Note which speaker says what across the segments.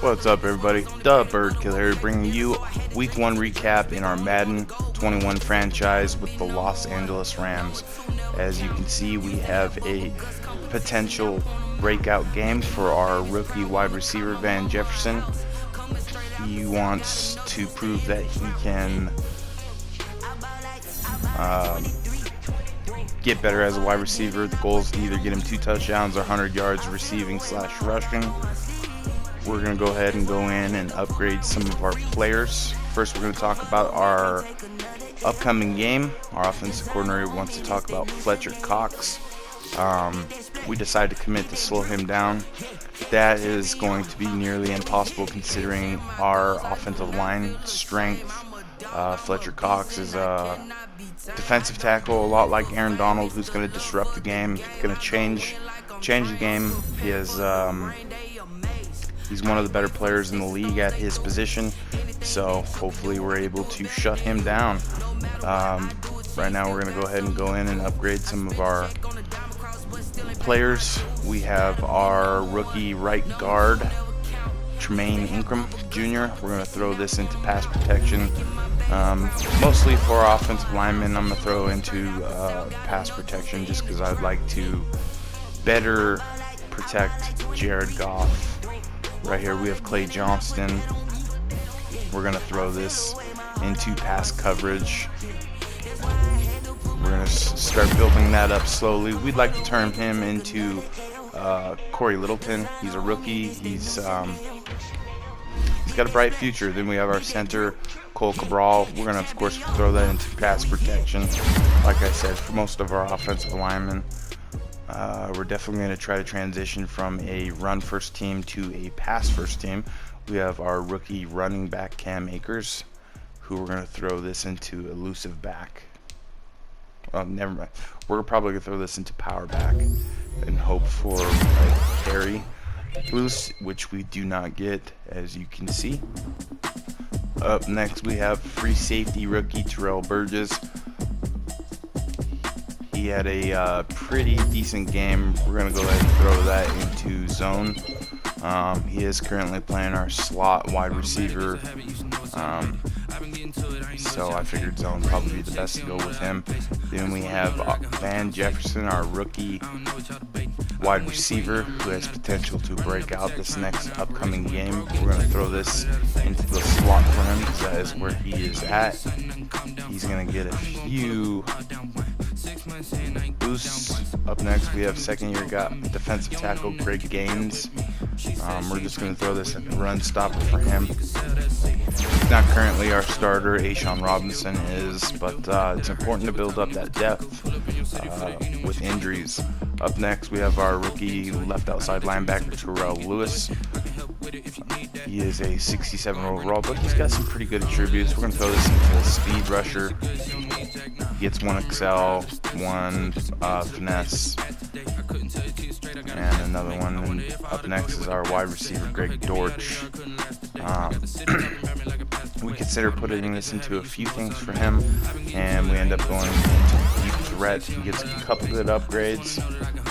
Speaker 1: What's up, everybody? The Bird Killer bringing you Week 1 recap in our Madden 21 franchise with the Los Angeles Rams. As you can see, we have a potential breakout game for our rookie wide receiver, Van Jefferson. He wants to prove that he can get better as a wide receiver. The goal is to either get him 2 touchdowns or 100 yards receiving / rushing. We're going to go ahead and go in and upgrade some of our players. First, we're going to talk about our upcoming game. Our offensive coordinator wants to talk about Fletcher Cox. We decided to commit to slow him down. That is going to be nearly impossible considering our offensive line strength. Fletcher Cox is a defensive tackle, a lot like Aaron Donald, who's going to disrupt the game, going to change the game. He's one of the better players in the league at his position, so hopefully we're able to shut him down. Right now we're going to go ahead and go in and upgrade some of our players. We have our rookie right guard, Tremaine Ingram Jr. We're going to throw this into pass protection. Mostly for our offensive linemen, I'm going to throw into pass protection just because I'd like to better protect Jared Goff. Right here we have Clay Johnston. We're going to throw this into pass coverage. We're going to start building that up slowly. We'd like to turn him into Corey Littleton. He's a rookie. He's got a bright future. Then we have our center, Cole Cabral. We're going to, of course, throw that into pass protection. Like I said, for most of our offensive linemen. We're definitely going to try to transition from a run-first team to a pass-first team. We have our rookie running back, Cam Akers, who we're going to throw this into elusive back. Well, never mind. We're probably going to throw this into power back and hope for a carry loose, which we do not get, as you can see. Up next, we have free safety rookie Terrell Burgess. He had a pretty decent game. We're going to go ahead and throw that into zone. He is currently playing our slot wide receiver. So I figured zone would probably be the best to go with him. Then we have Van Jefferson, our rookie wide receiver, who has potential to break out this next upcoming game. We're going to throw this into the slot for him because that is where he is at. He's going to get a few boosts. Up next, we have second-year defensive tackle Greg Gaines. We're just going to throw this in the run stopper for him. He's not currently our starter, Ashawn Robinson is, but it's important to build up that depth with injuries. Up next, we have our rookie left outside linebacker, Terrell Lewis. He is a 67 overall, but he's got some pretty good attributes. We're going to throw this into a speed rusher. He gets 1 excel, 1 finesse, and another one. And up next is our wide receiver, Greg Dortch. We consider putting this into a few things for him, and we end up going into deep threat. He gets a couple good upgrades.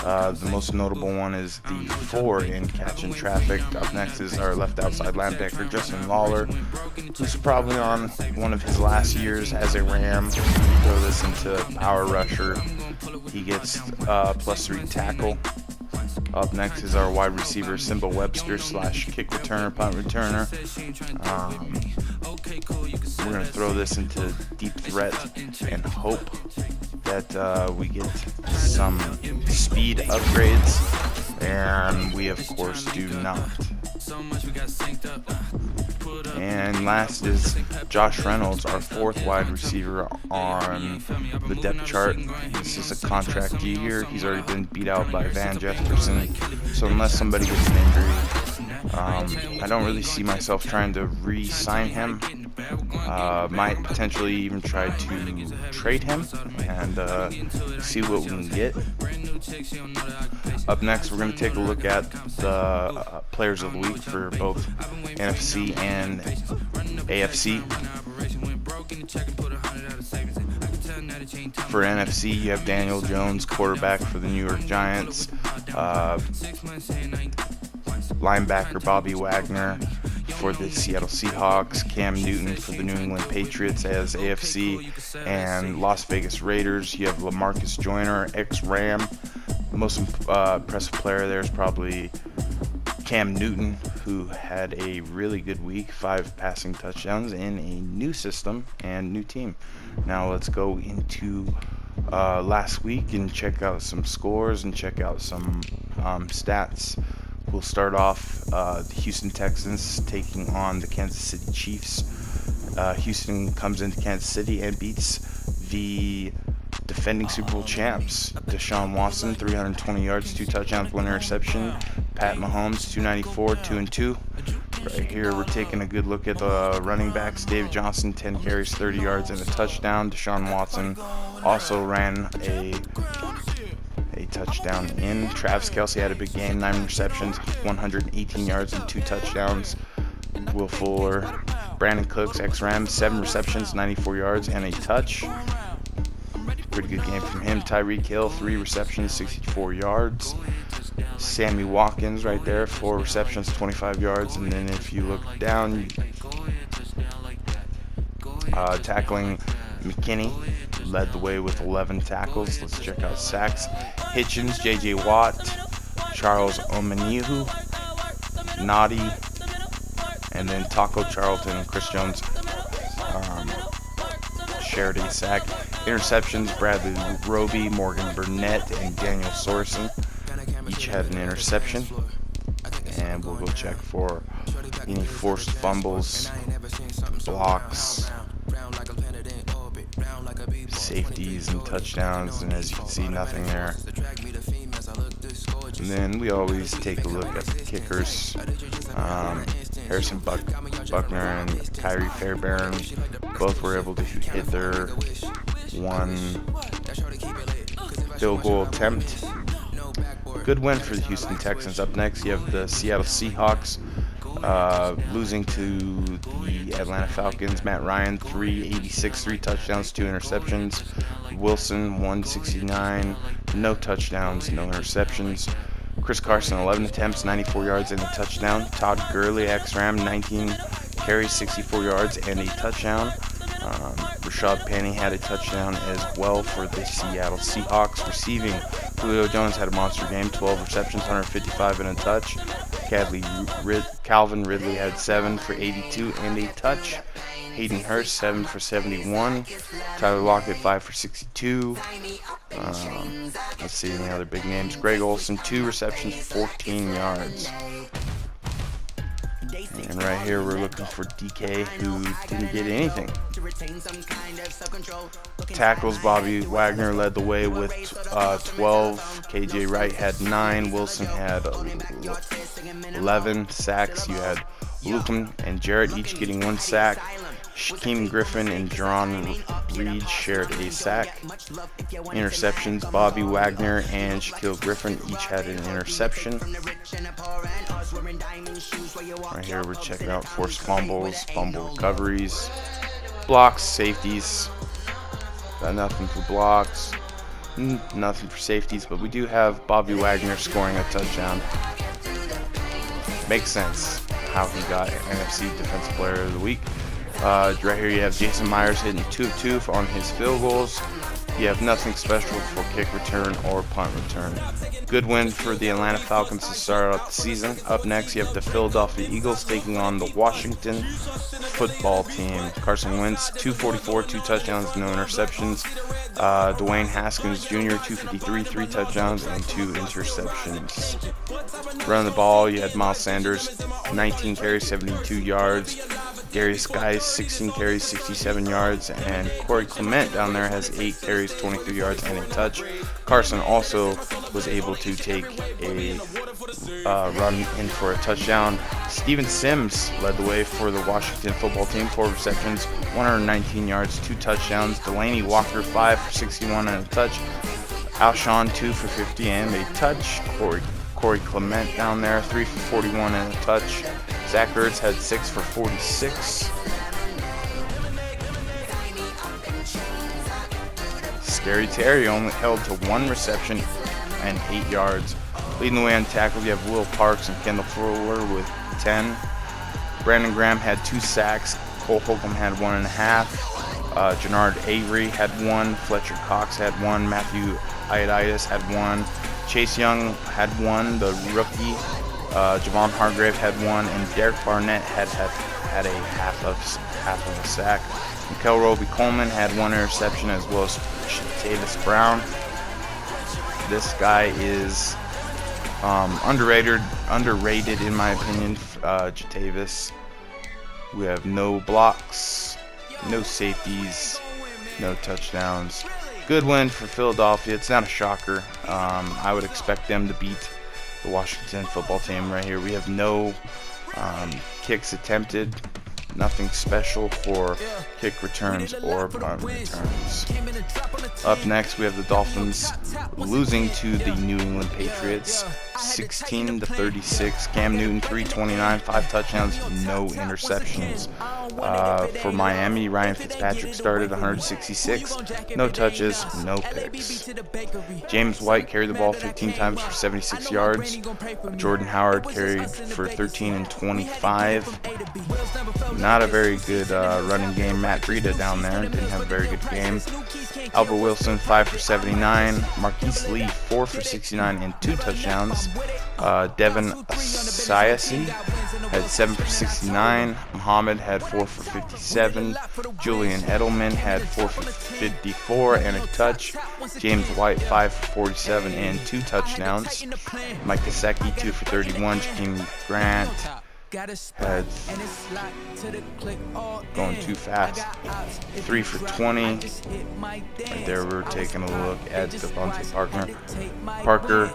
Speaker 1: The most notable one is the 4 in catch and traffic. Up next is our left outside linebacker, Justin Lawler, who's probably on one of his last years as a Ram. We throw this into power rusher. He gets +3 tackle. Up next is our wide receiver, Simba Webster / kick returner, punt returner. We're going to throw this into deep threat and hope that we get some speed upgrades, and we of course do not. And last is Josh Reynolds, our 4th wide receiver on the depth chart. This is a contract year. He's already been beat out by Van Jefferson, so unless somebody gets an injury, I don't really see myself trying to re-sign him. Might potentially even try to trade him and see what we can get. Up next, we're going to take a look at the players of the week for both NFC and AFC. For NFC, you have Daniel Jones, quarterback for the New York Giants. Linebacker Bobby Wagner, for the Seattle Seahawks, Cam Newton for the New England Patriots as AFC and Las Vegas Raiders. You have LaMarcus Joyner, ex-Ram. Most impressive player there is probably Cam Newton, who had a really good week, 5 passing touchdowns in a new system and new team. Now let's go into last week and check out some scores and check out some stats. We'll start off the Houston Texans taking on the Kansas City Chiefs. Houston comes into Kansas City and beats the defending Super Bowl champs. Deshaun Watson, 320 yards, 2 touchdowns, 1 interception. Pat Mahomes, 294, 2-2. Right here, we're taking a good look at the running backs. David Johnson, 10 carries, 30 yards, and a touchdown. Deshaun Watson also ran a touchdown in. Travis Kelce had a big game, 9 receptions, 118 yards, and 2 touchdowns. Will Fuller, Brandon Cooks, ex-Rams, 7 receptions, 94 yards, and a touch. Pretty good game from him. Tyreek Hill, 3 receptions, 64 yards. Sammy Watkins right there, 4 receptions, 25 yards. And then if you look down, tackling McKinney led the way with 11 tackles. Let's check out sacks. Hitchens, J.J. Watt, Charles Omenihu, Noddy, and then Taco Charlton and Chris Jones shared a sack. Interceptions, Bradley Roby, Morgan Burnett, and Daniel Sorensen each had an interception. And we'll go check for any forced fumbles, blocks, safeties, and touchdowns. And as you can see, nothing there. And then we always take a look at the kickers. Harrison Buckner and Kyrie Fairbairn both were able to hit their 1 field goal attempt. Good win for the Houston Texans. Up next, you have the Seattle Seahawks losing to the Atlanta Falcons. Matt Ryan, 386, 3 touchdowns, 2 interceptions. Wilson, 169, no touchdowns, no interceptions. Chris Carson, 11 attempts, 94 yards, and a touchdown. Todd Gurley, ex-Ram, 19 carries, 64 yards, and a touchdown. Rashad Penny had a touchdown as well for the Seattle Seahawks. Receiving, Julio Jones had a monster game, 12 receptions, 155, and a touch. Calvin Ridley had 7 for 82 and a touch. Hayden Hurst, 7 for 71. Tyler Lockett, 5 for 62. Let's see any other big names. Greg Olsen, 2 receptions, 14 yards. And right here we're looking for DK, who didn't get anything. Tackles, Bobby Wagner led the way with 12. KJ Wright had 9. Wilson had 11 sacks. You had Lucan and Jarrett each getting 1 sack. Shaquem Griffin and Jerron Reed shared a sack. Interceptions, Bobby Wagner and Shaquille Griffin each had an interception. Right here we're checking out forced fumbles, fumble recoveries, blocks, safeties. Got nothing for blocks, nothing for safeties, but we do have Bobby Wagner scoring a touchdown. Makes sense how he got NFC Defensive Player of the Week. Right here you have Jason Myers hitting 2 of 2 on his field goals. You have nothing special for kick return or punt return. Good win for the Atlanta Falcons to start out the season. Up next, you have the Philadelphia Eagles taking on the Washington Football Team. Carson Wentz, 244, 2 touchdowns, no interceptions. Dwayne Haskins Jr., 253, 3 touchdowns, and 2 interceptions. Running the ball, you had Miles Sanders, 19 carries, 72 yards. Darius Guice, 16 carries, 67 yards, and Corey Clement down there has 8 carries, 23 yards, and a touch. Carson also was able to take a run in for a touchdown. Steven Sims led the way for the Washington Football Team, 4 receptions, 119 yards, 2 touchdowns. Delaney Walker, 5 for 61 and a touch. Alshon, 2 for 50 and a touch. Corey Clement down there, 3 for 41 and a touch. Zach Ertz had 6 for 46. Scary Terry only held to 1 reception and 8 yards. Leading the way on tackles, you have Will Parks and Kendall Fuller with 10. Brandon Graham had 2 sacks. Cole Holcomb had 1.5. Jannard Avery had 1. Fletcher Cox had 1. Matthew Ioditis had 1. Chase Young had 1. The rookie Javon Hargrave had 1, and Derek Barnett had a half of a sack. Mikel Roby-Coleman had 1 interception, as well as Tavis Brown. This guy is underrated in my opinion. Jatavis. We have no blocks, no safeties, no touchdowns. Good win for Philadelphia. It's not a shocker. I would expect them to beat the Washington football team right here. We have no kicks attempted. Nothing special for kick returns or punt returns. Up next, we have the Dolphins losing to the New England Patriots 16-36. Cam Newton 329, 5 touchdowns, no interceptions. For Miami, Ryan Fitzpatrick started 166, no touches, no picks. James White carried the ball 15 times for 76 yards. Jordan Howard carried for 13 and 25. Not a very good running game. Matt Breida down there didn't have a very good game. Albert Wilson 5 for 79. Marquise Lee 4 for 69 and 2 touchdowns. Devin Asiasi had 7 for 69. Muhammad had 4 for 57. Julian Edelman had 4 for 54 and a touch. James White 5 for 47 and 2 touchdowns. Mike Gesicki 2 for 31. Jakeem Grant had going too fast. 3 for 20. Right there, we're taking a look at Devontae Parker.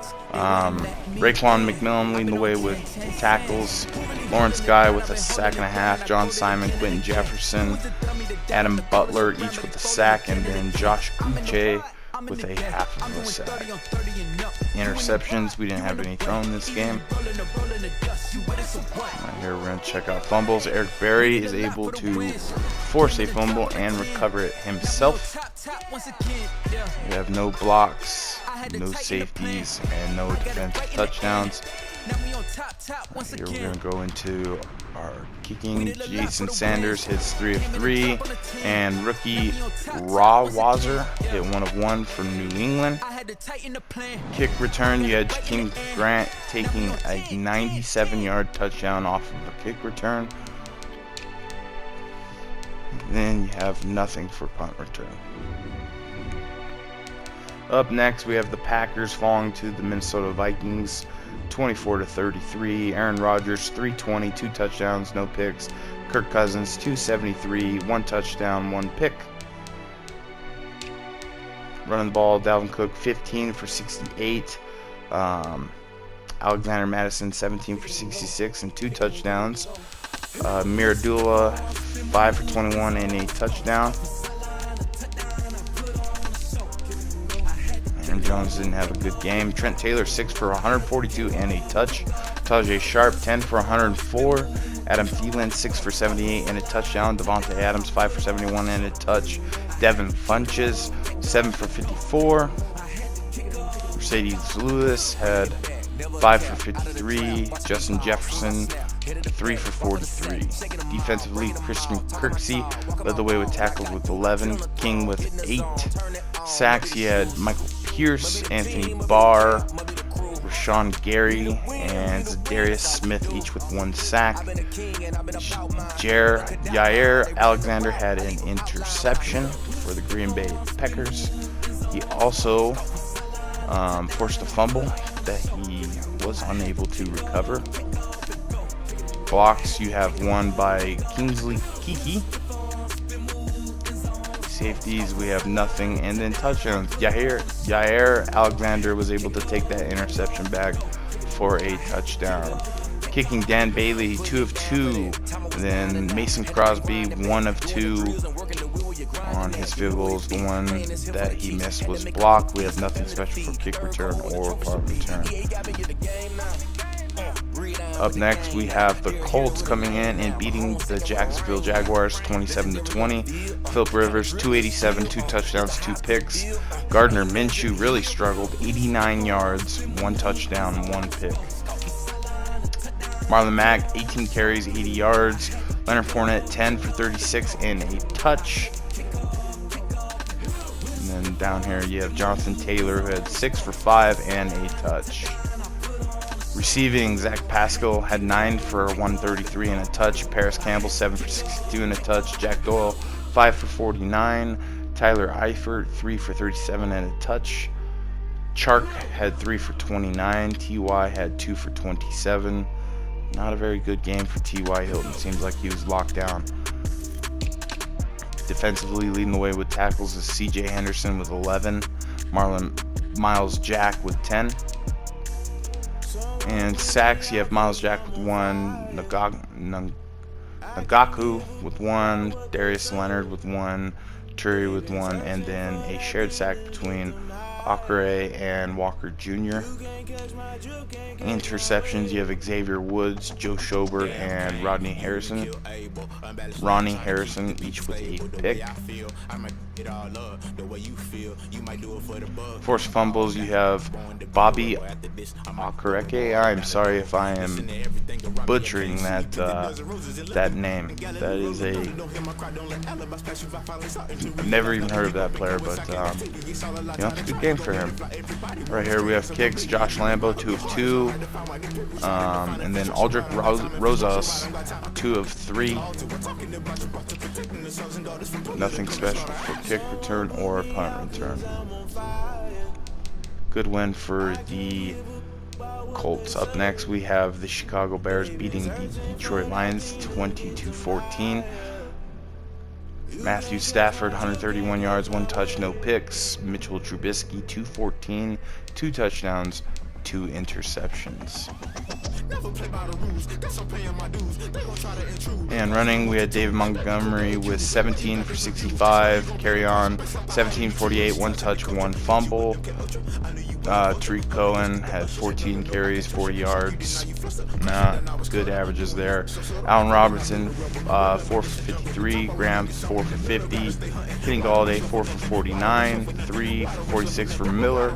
Speaker 1: Raekwon McMillan leading the way with tackles. Lawrence Guy with a sack and a half. John Simon, Quentin Jefferson, Adam Butler each with a sack, and then Josh Uche with a half of a sack. Interceptions, we didn't have any thrown this game. Right here we're going to check out fumbles. Eric Berry is able to force a fumble and recover it himself. We have no blocks, no safeties, and no defensive touchdowns. Right here we're going to go into our kicking. Jason Sanders hits 3 of 3, and rookie Rawwazer hit 1 of 1 for New England. Kick return, you had Jakeem Grant taking a 97-yard touchdown off of a kick return. Then you have nothing for punt return. Up next, we have the Packers falling to the Minnesota Vikings 24-33. Aaron Rodgers 320, 2 touchdowns, no picks. Kirk Cousins 273, 1 touchdown, 1 pick. Running the ball, Dalvin Cook 15 for 68. Alexander Madison 17 for 66 and 2 touchdowns. Miradula 5 for 21 and a touchdown. Aaron Jones didn't have a good game. Trent Taylor 6 for 142 and a touch. Tajay Sharp 10 for 104. Adam Thielen 6 for 78 and a touchdown. Devontae Adams 5 for 71 and a touch. Devin Funches 7 for 54. Mercedes Lewis had 5 for 53. Justin Jefferson 3 for 43. Defensively, Christian Kirksey led the way with tackles with 11. King with 8 sacks. He had Michael Pierce, Anthony Barr, Rashawn Gary, and Zadarius Smith each with 1 sack. Jair Alexander had an interception for the Green Bay Packers. He also forced a fumble that he was unable to recover. Blocks, you have 1 by Kingsley Kiki. Safeties, we have nothing. And then touchdowns, Jair Alexander was able to take that interception back for a touchdown. Kicking, Dan Bailey 2 of 2. Then Mason Crosby 1 of 2 on his field goals. The one that he missed was blocked. We have nothing special for kick return or punt return. Up next, we have the Colts coming in and beating the Jacksonville Jaguars 27-20. Philip Rivers 287, 2 touchdowns, 2 picks. Gardner Minshew really struggled, 89 yards, 1 touchdown, 1 pick. Marlon Mack, 18 carries, 80 yards. Leonard Fournette, 10 for 36 and a touch. And then down here you have Jonathan Taylor, who had 6 for 5 and a touch. Receiving, Zach Pascal had 9 for 133 and a touch. Paris Campbell, 7 for 62 and a touch. Jack Doyle, 5 for 49. Tyler Eifert, 3 for 37 and a touch. Chark had 3 for 29. T.Y. had 2 for 27. Not a very good game for T.Y. Hilton. Seems like he was locked down. Defensively, leading the way with tackles is C.J. Henderson with 11. Miles Jack with 10. And sacks, you have Miles Jack with 1. Nagaku with 1. Darius Leonard with 1. Turi with 1. And then a shared sack between Akere and Walker Jr. Interceptions, you have Xavier Woods, Joe Schobert, and Ronnie Harrison, each with a pick. Forced fumbles, you have Bobby Akereke. I'm sorry if I am butchering that name. That is I've never even heard of that player, but it's a good game for him. Right here we have kicks. Josh Lambo, 2 of 2, and then Aldrich Rosas, 2 of 3. Nothing special for kick return or punt return. Good win for the Colts. Up next we have the Chicago Bears beating the Detroit Lions 20-14. Matthew Stafford, 131 yards, 1 touch, no picks. Mitchell Trubisky, 214, 2 touchdowns, 2 interceptions. And running, we had David Montgomery with 17 for 65, carry on, 17-48, 1 touch, 1 fumble. Tariq Cohen had 14 carries, 40 yards. Good averages there. Allen Robinson, 4 for 53. Graham, 4 for 50. Kenny Galladay, 4 for 49. 3 for 46 for Miller.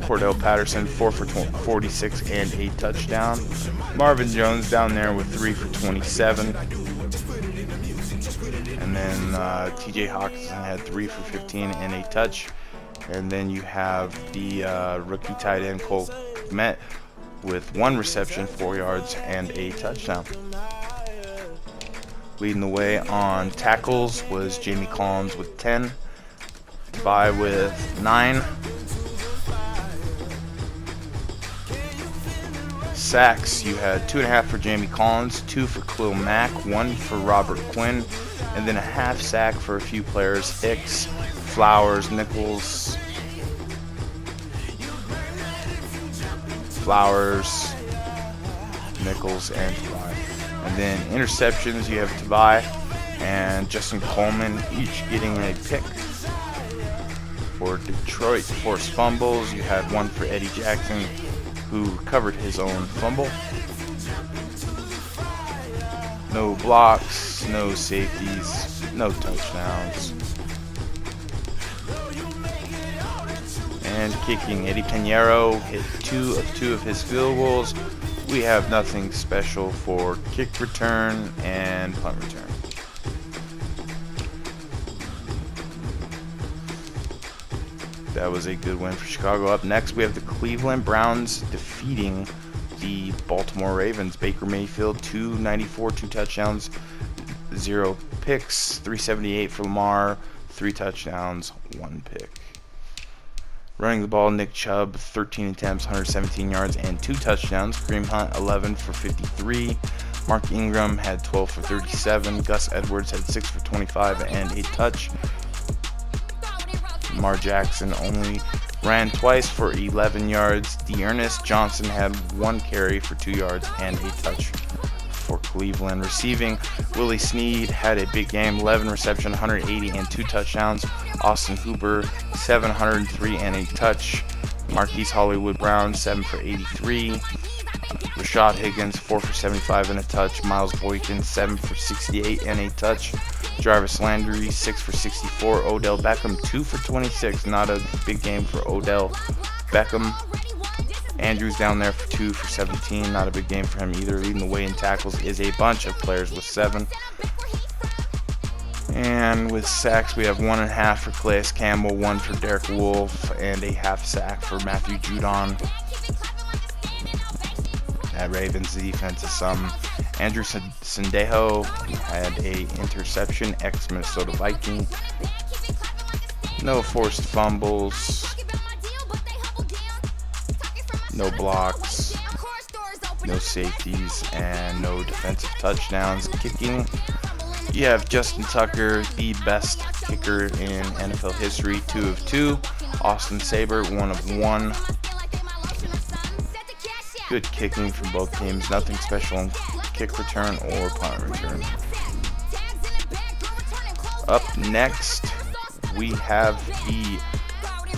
Speaker 1: Cordell Patterson, 4 for 46 and a touchdown. Marvin Jones down there with 3 for 27. And then TJ Hawkinson had 3 for 15 and a touch. And then you have the rookie tight end Cole Kmet with 1 reception, 4 yards, and a touchdown. Leading the way on tackles was Jamie Collins with 10. By with 9. Sacks, you had 2.5 for Jamie Collins, 2 for Khalil Mack, 1 for Robert Quinn, and then a half sack for a few players: Hicks, Flowers, Nichols, and Tabai. And then interceptions, you have Tabai and Justin Coleman, each getting a pick. For Detroit, forced fumbles, you had 1 for Eddie Jackson, who recovered his own fumble. No blocks, no safeties, no touchdowns. And kicking, Eddie Pinheiro hit 2 of his field goals. We have nothing special for kick return and punt return. That was a good win for Chicago. Up next, we have the Cleveland Browns defeating the Baltimore Ravens. Baker Mayfield, 294, 2 touchdowns, 0 picks, 378 for Lamar, 3 touchdowns, 1 pick. Running the ball, Nick Chubb, 13 attempts, 117 yards, and 2 touchdowns. Kareem Hunt, 11 for 53. Mark Ingram had 12 for 37. Gus Edwards had 6 for 25 and a touch. Lamar Jackson only ran twice for 11 yards. Dearness Johnson had 1 carry for 2 yards and a touch for Cleveland. Receiving, Willie Snead had a big game, 11 reception, 180 and 2 touchdowns. Austin Hooper, 703 and a touch. Marquise Hollywood Brown, 7 for 83. Rashad Higgins, 4 for 75 and a touch. Miles Boykin, 7 for 68 and a touch. Jarvis Landry, 6 for 64. Odell Beckham, 2 for 26. Not a big game for Odell Beckham. Andrews down there for 2 for 17. Not a big game for him either. Leading the way in tackles is a bunch of players with 7. And with sacks, we have 1.5 for Calais Campbell, 1 for Derek Wolfe, and a half sack for Matthew Judon. That Ravens defense is some. Andrew Sendejo had a interception, ex-Minnesota Viking. No forced fumbles. No blocks. No safeties, and no defensive touchdowns. Kicking, you have Justin Tucker, the best kicker in NFL history, 2 of 2. Austin Saber, 1 of 1. Good kicking from both teams. Nothing special in kick return or punt return. Up next, we have the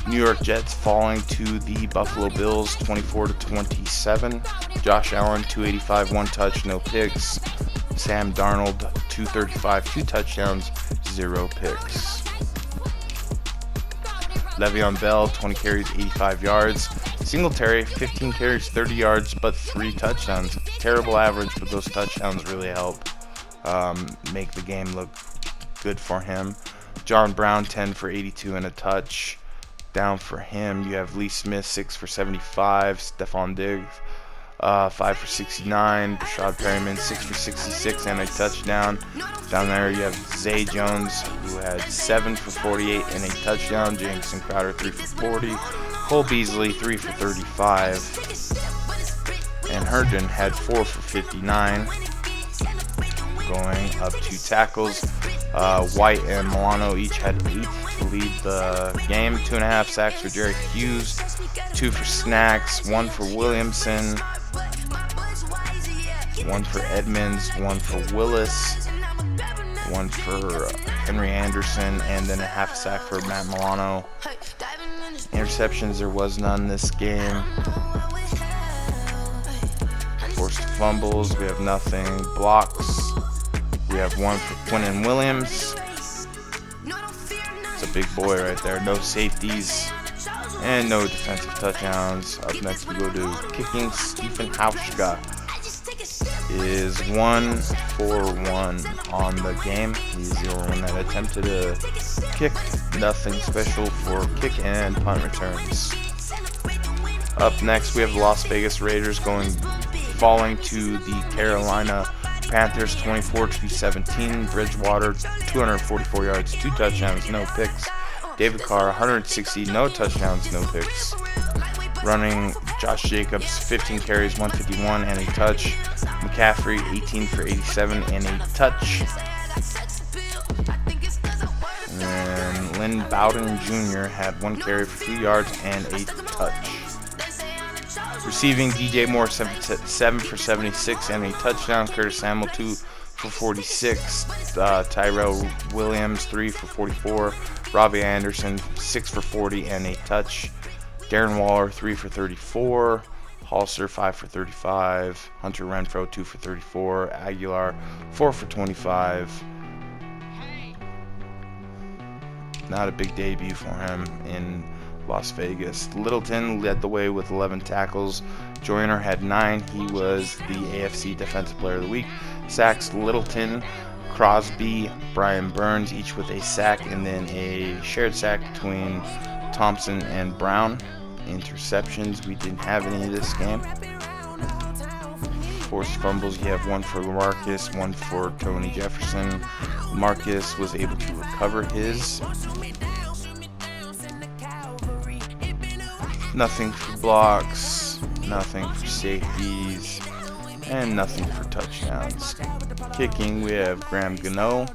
Speaker 1: New York Jets falling to the Buffalo Bills 24-27. Josh Allen, 285, 1 touch, no picks. Sam Darnold, 235, 2 touchdowns, 0 picks. Le'Veon Bell, 20 carries, 85 yards. Singletary, 15 carries, 30 yards, but 3 touchdowns. Terrible average, but those touchdowns really help make the game look good for him. John Brown, 10 for 82 and a touch. Down for him, you have Lee Smith, 6 for 75. Stephon Diggs, 5 for 69. Rashad Perryman, 6 for 66 and a touchdown. Down there, you have Zay Jones, who had 7 for 48 and a touchdown. Jamison Crowder, 3 for 40. Cole Beasley, 3 for 35. And Herndon had 4 for 59. Going up to tackles, White and Milano each had 8 to lead the game. 2.5 sacks for Jerry Hughes, 2 for Snacks, 1 for Williamson, 1 for Edmonds, 1 for Willis, 1 for Henry Anderson, and then a half sack for Matt Milano. Interceptions, there was none this game. Forced fumbles, we have nothing. Blocks, we have 1 for Quinnen Williams. It's a big boy right there. No safeties and no defensive touchdowns. Up next, we go to kicking. Stephen Hauschka is 1 for 1 on the game. He's the only one that attempted a kick. Nothing special for kick and punt returns. Up next, we have the Las Vegas Raiders falling to the Carolina Panthers 24-17. Bridgewater, 244 yards, 2 touchdowns, no picks. David Carr, 160, no touchdowns, no picks. Running, Josh Jacobs, 15 carries, 151 and a touch. McCaffrey, 18 for 87 and a touch. And Lynn Bowden Jr. had 1 carry for 2 yards and a touch. Receiving, DJ Moore, 7 for 76 and a touchdown. Curtis Samuel, 2 for 46. Tyrell Williams, 3 for 44. Robbie Anderson, 6 for 40 and a touch. Darren Waller, 3 for 34. Halster, 5 for 35. Hunter Renfrow, 2 for 34. Aguilar, 4 for 25. Not a big debut for him in Las Vegas. Littleton led the way with 11 tackles. Joyner had 9. He was the AFC Defensive Player of the Week. Sacks, Littleton, Crosby, Brian Burns, each with a sack, and then a shared sack between Thompson and Brown. Interceptions, we didn't have any of this game. Forced fumbles, you have 1 for LaMarcus, 1 for Tony Jefferson. LaMarcus was able to recover his. Nothing for blocks, nothing for safeties, and nothing for touchdowns. Kicking, we have Graham Gano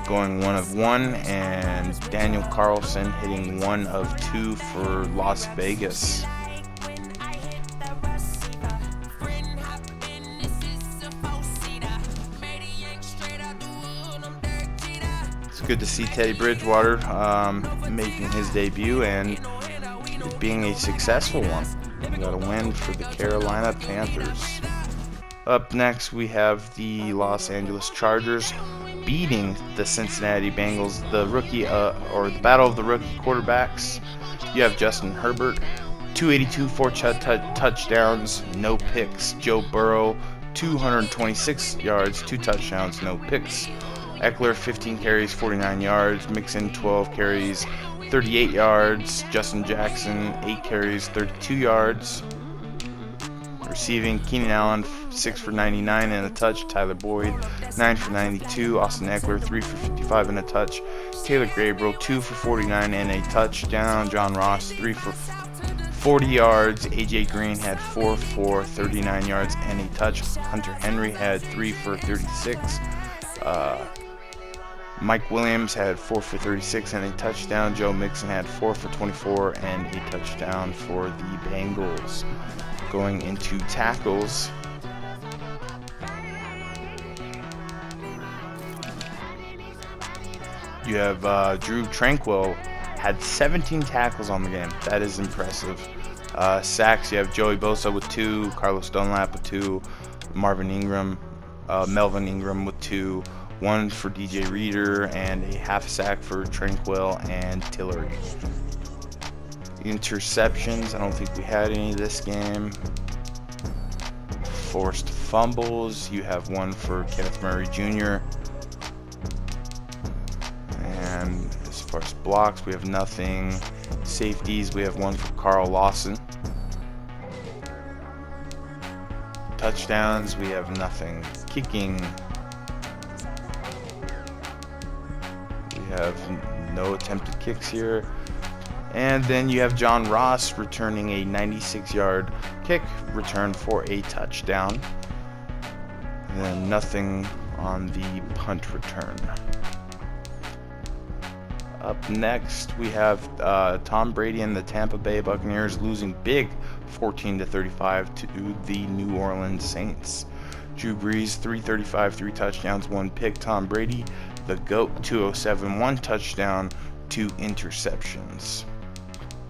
Speaker 1: going 1 of 1, and Daniel Carlson hitting 1 of 2 for Las Vegas. It's good to see Teddy Bridgewater making his debut and it being a successful one. We got a win for the Carolina Panthers. Up next, we have the Los Angeles Chargers beating the Cincinnati Bengals. The rookie, or the battle of the rookie quarterbacks. You have Justin Herbert, 282, 4 touchdowns, no picks. Joe Burrow, 226 yards, 2 touchdowns, no picks. Eckler, 15 carries, 49 yards. Mixon, 12 carries, 38 yards. Justin Jackson, 8 carries, 32 yards. Receiving, Keenan Allen, 6 for 99 and a touch. Tyler Boyd, 9 for 92. Austin Eckler, 3 for 55 and a touch. Taylor Gabriel, 2 for 49 and a touchdown. John Ross, 3 for 40 yards. AJ Green had 4 for 39 yards and a touch. Hunter Henry had 3 for 36. Mike Williams had 4 for 36 and a touchdown. Joe Mixon had 4 for 24 and a touchdown for the Bengals. Going into tackles, you have Drew Tranquill had 17 tackles on the game. That is impressive. Sacks, you have Joey Bosa with 2, Carlos Dunlap with 2, Melvin Ingram with 2, 1 for DJ Reader, and a half sack for Tranquill and Tillery. Interceptions, I don't think we had any this game. Forced fumbles, you have 1 for Kenneth Murray Jr. And as far as blocks, we have nothing. Safeties, we have 1 for Carl Lawson. Touchdowns, we have nothing. Kicking, we have no attempted kicks here. And then you have John Ross returning a 96-yard kick return for a touchdown. And then nothing on the punt return. Up next, we have Tom Brady and the Tampa Bay Buccaneers losing big 14-35 to the New Orleans Saints. Drew Brees, 335, 3 touchdowns, 1 pick. Tom Brady, the GOAT, 207, 1 touchdown, 2 interceptions.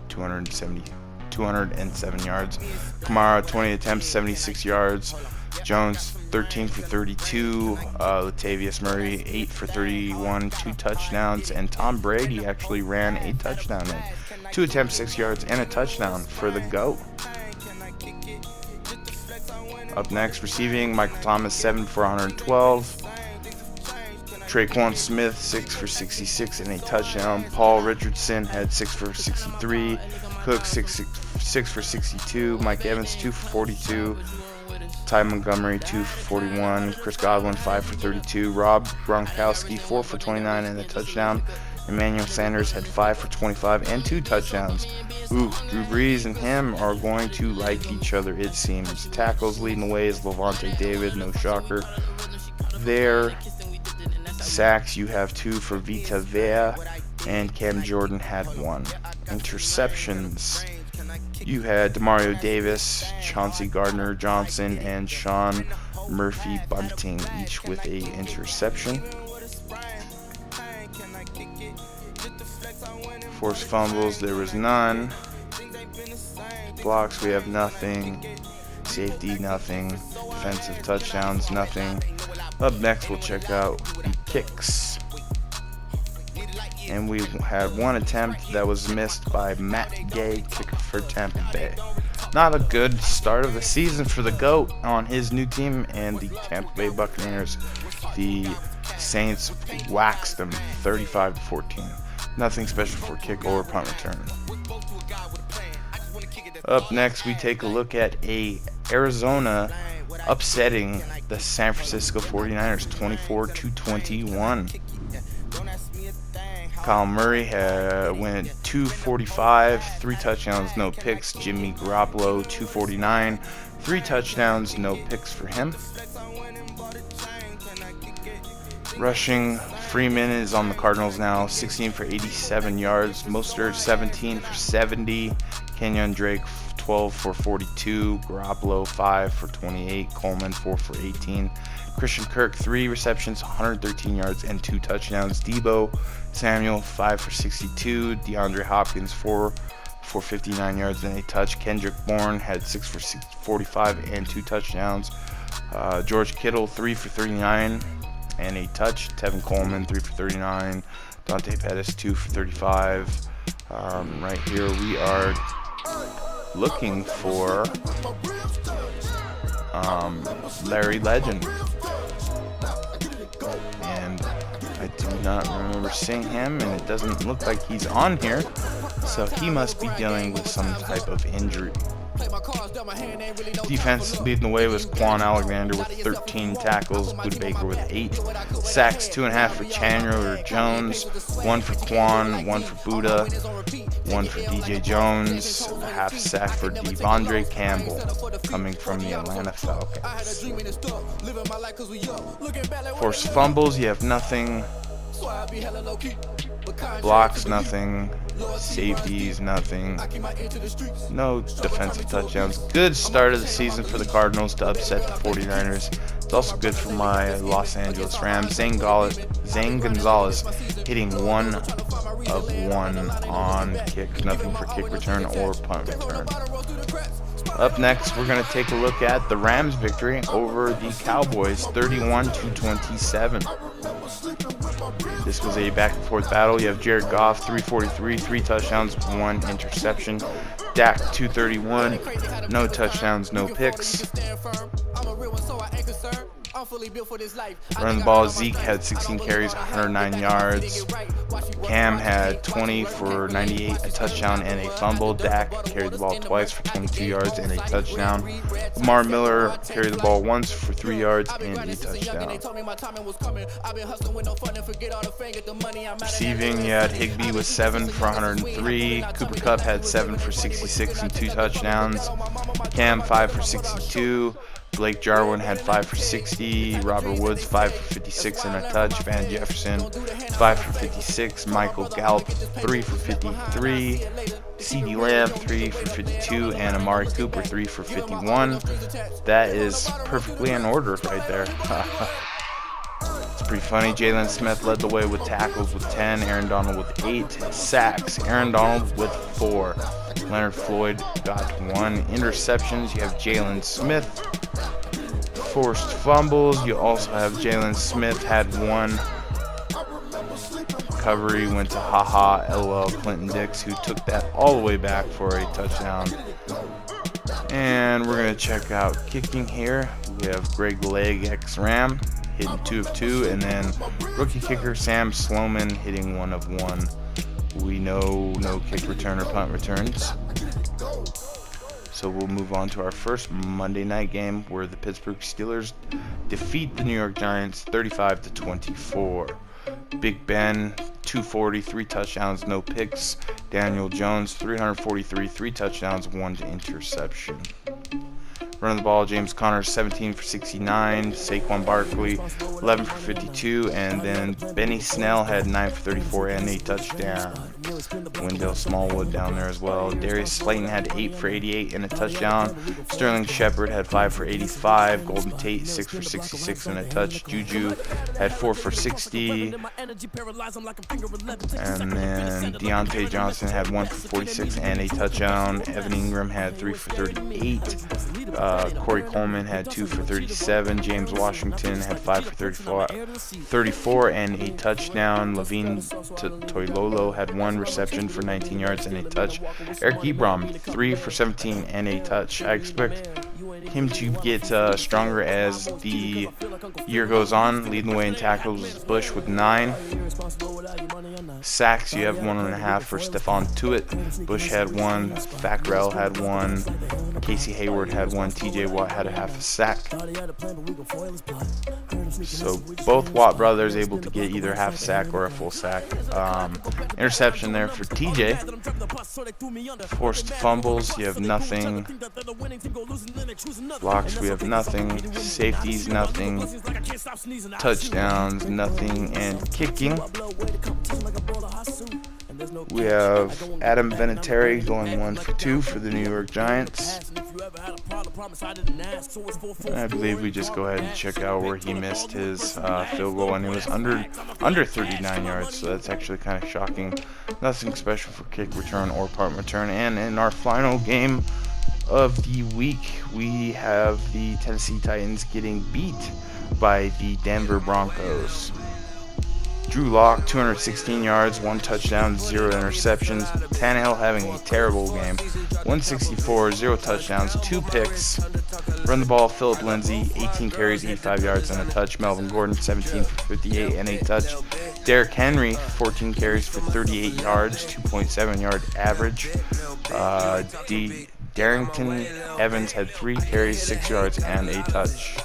Speaker 1: 207 yards. Kamara, 20 attempts, 76 yards. Jones, 13 for 32. Latavius Murray, 8 for 31, 2 touchdowns. And Tom Brady actually ran a touchdown in. 2 attempts, 6 yards, and a touchdown for the GOAT. Up next, receiving, Michael Thomas, 7 for 112. Traquan Smith, 6 for 66 and a touchdown. Paul Richardson had 6 for 63. Cook, 6 for 62. Mike Evans, 2 for 42. Ty Montgomery, 2 for 41. Chris Godwin, 5 for 32. Rob Gronkowski, 4 for 29 and a touchdown. Emmanuel Sanders had 5 for 25 and 2 touchdowns. Drew Brees and him are going to like each other, it seems. Tackles leading the way is Levante David, no shocker there. Sacks, you have 2 for Vita Vea, and Cam Jordan had 1. Interceptions, you had Demario Davis, Chauncey Gardner-Johnson, and Sean Murphy Bunting, each with a interception. Forced fumbles, there was none. Blocks, we have nothing. Safety, nothing. Defensive touchdowns, nothing. Up next, we'll check out the kicks. And we had 1 attempt that was missed by Matt Gay, kicker for Tampa Bay. Not a good start of the season for the GOAT on his new team and the Tampa Bay Buccaneers. The Saints waxed them 35-14. Nothing special for kick or punt return. Up next, we take a look at Arizona upsetting the San Francisco 49ers 24-21. Kyle Murray went 245, 3 touchdowns, no picks. Jimmy Garoppolo, 249, 3 touchdowns, no picks for him. Rushing, Freeman is on the Cardinals now, 16 for 87 yards. Mostert, 17 for 70. Kenyon Drake, 12 for 42. Garoppolo, 5 for 28. Coleman, 4 for 18. Christian Kirk, 3 receptions, 113 yards, and 2 touchdowns. Deebo Samuel, 5 for 62. DeAndre Hopkins, 4 for 59 yards and a touch. Kendrick Bourne had 6 for 45 and 2 touchdowns. George Kittle, 3 for 39 and a touch. Tevin Coleman, 3 for 39. Dante Pettis, 2 for 35. Right here we are looking for Larry Legend. And I do not remember seeing him, and it doesn't look like he's on here. So he must be dealing with some type of injury. Defense leading the way was Quan Alexander with 13 tackles, Bud Baker with 8 sacks, 2.5 for Chandler Jones, 1 for Quan, 1 for Buddha, 1 for DJ Jones, a half sack for Devondre Campbell, coming from the Atlanta Falcons. Forced fumbles, you have nothing. Blocks, nothing. Safeties, nothing. No defensive touchdowns. Good start of the season for the Cardinals to upset the 49ers. It's also good for my Los Angeles Rams. Zane Gonzalez hitting 1 of 1 on kick. Nothing for kick return or punt return. Up next, we're going to take a look at the Rams' victory over the Cowboys, 31-27. This was a back-and-forth battle. You have Jared Goff, 343, 3 touchdowns, 1 interception. Dak, 231, no touchdowns, no picks. Running the ball, Zeke had 16 carries, 109 yards. Cam had 20 for 98, a touchdown and a fumble. Dak carried the ball twice for 22 yards and a touchdown. Lamar Miller carried the ball once for 3 yards and a touchdown. Receiving, you had Higbee with 7 for 103. Cooper Kupp had 7 for 66 and 2 touchdowns. Cam 5 for 62. Blake Jarwin had 5 for 60. Robert Woods 5 for 56 and a touch. Van Jefferson 5 for 56. Michael Gallup 3 for 53. CeeDee Lamb 3 for 52 and Amari Cooper 3 for 51. That is perfectly in order right there. It's pretty funny. Jalen Smith led the way with tackles with 10. Aaron Donald with 8 sacks. Aaron Donald with 4. Leonard Floyd got 1 interceptions. You have Jalen Smith. Forced fumbles. You also have Jalen Smith had 1 recovery. Went to LOL Clinton Dix, who took that all the way back for a touchdown. And we're going to check out kicking here. We have Greg Leg ex-Ram hitting 2 of 2, and then rookie kicker Sam Sloman hitting 1 of 1. We know no kick return or punt returns. So we'll move on to our first Monday night game, where the Pittsburgh Steelers defeat the New York Giants 35-24. Big Ben 240, 3 touchdowns, no picks. Daniel Jones 343, 3 touchdowns, 1 interception. Running the ball, James Conner 17 for 69, Saquon Barkley 11 for 52, and then Benny Snell had 9 for 34 and a touchdown. Wendell Smallwood down there as well. Darius Slayton had 8 for 88 and a touchdown. Sterling Shepard had 5 for 85. Golden Tate 6 for 66 and a touch. Juju had 4 for 60. And then Deontay Johnson had 1 for 46 and a touchdown. Evan Ingram had 3 for 38. Corey Coleman had 2 for 37. James Washington had 5 for 34 and a touchdown. Levine Toilolo had 1 reception for 19 yards and a touch. Eric Ebron 3 for 17 and a touch. I expect him to get stronger as the year goes on. Leading the way in tackles is Bush with 9. Sacks, you have 1.5 for Stephon Tuitt. Bush had 1. Fackrell had 1. Casey Hayward had 1. TJ Watt had a half a sack. So both Watt brothers able to get either half a sack or a full sack. Interception there for TJ. Forced fumbles, you have nothing. Blocks, we have nothing. Safeties, nothing. Touchdowns, nothing. And kicking, we have Adam Vinatieri going 1 for 2 for the New York Giants. I believe we just go ahead and check out where he missed his field goal, and it was under 39 yards, so that's actually kind of shocking. Nothing special for kick return or punt return. And in our final game of the week, we have the Tennessee Titans getting beat by the Denver Broncos. Drew Lock, 216 yards, 1 touchdown, 0 interceptions. Tannehill having a terrible game. 164, 0 touchdowns, 2 picks. Run the ball, Philip Lindsay, 18 carries, 85 yards, and a touch. Melvin Gordon, 17 for 58 and a touch. Derrick Henry, 14 carries for 38 yards, 2.7 yard average. Darrington Evans had 3 carries, 6 yards, and a touch.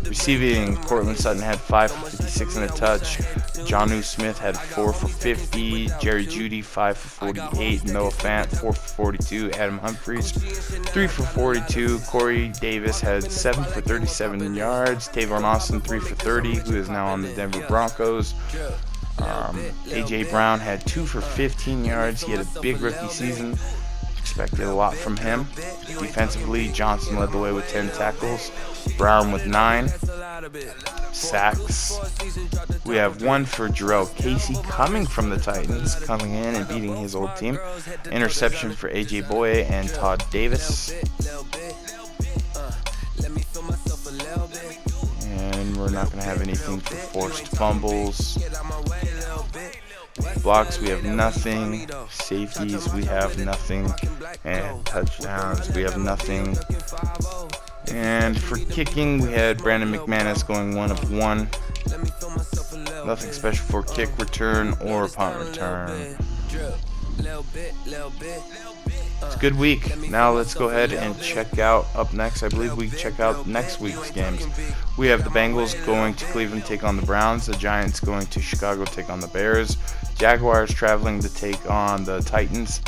Speaker 1: Receiving, Cortland Sutton had 5 for 56 and a touch. Jonnu Smith had 4 for 50. Jerry Jeudy 5 for 48. Noah Fant 4 for 42. Adam Humphries 3 for 42. Corey Davis had 7 for 37 yards. Tavon Austin 3 for 30, who is now on the Denver Broncos. A.J. Brown had 2 for 15 yards. He had a big rookie season. Expected a lot from him. Defensively, Johnson led the way with 10 tackles. Brown with 9 sacks. We have 1 for Jarrell Casey coming from the Titans, coming in and beating his old team. Interception for A.J. Boye and Todd Davis. And we're not going to have anything for forced fumbles. Blocks, we have nothing. Safeties, we have nothing. And touchdowns, we have nothing. And for kicking, we had Brandon McManus going 1 of 1. Nothing special for kick return or punt return. It's a good week. Now let's go ahead and check out, up next, I believe we check out next week's games. We have the Bengals going to Cleveland take on the Browns. The Giants going to Chicago take on the Bears. Jaguars traveling to take on the Titans.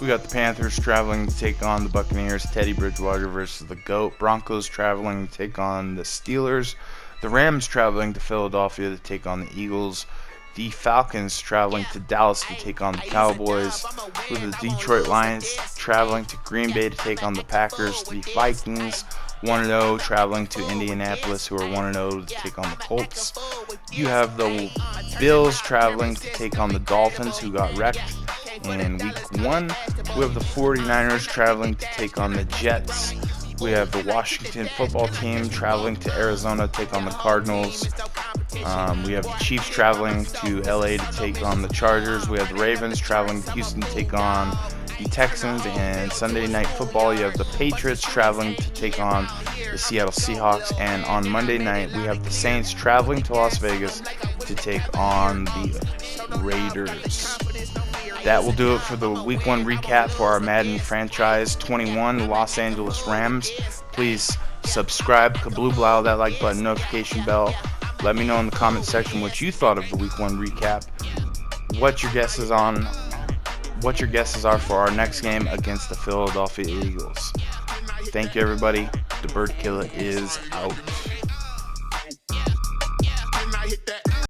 Speaker 1: We got the Panthers traveling to take on the Buccaneers. Teddy Bridgewater versus the GOAT. Broncos traveling to take on the Steelers. The Rams traveling to Philadelphia to take on the Eagles. The Falcons traveling to Dallas to take on the Cowboys. With the Detroit Lions traveling to Green Bay to take on the Packers. The Vikings 1-0 traveling to Indianapolis, who are 1-0 to take on the Colts. You have the Bills traveling to take on the Dolphins, who got wrecked in week 1. We have the 49ers traveling to take on the Jets. We have the Washington football team traveling to Arizona to take on the Cardinals. We have the Chiefs traveling to LA to take on the Chargers. We have the Ravens traveling to Houston to take on the Texans. And Sunday Night Football, you have the Patriots traveling to take on the Seattle Seahawks. And on Monday night, we have the Saints traveling to Las Vegas to take on the Raiders. That will do it for the Week 1 recap for our Madden franchise 21 Los Angeles Rams. Please subscribe, kabloo-blow that like button, notification bell. Let me know in the comment section what you thought of the Week 1 recap. What your guesses are for our next game against the Philadelphia Eagles. Thank you, everybody. The Bird Killer is out.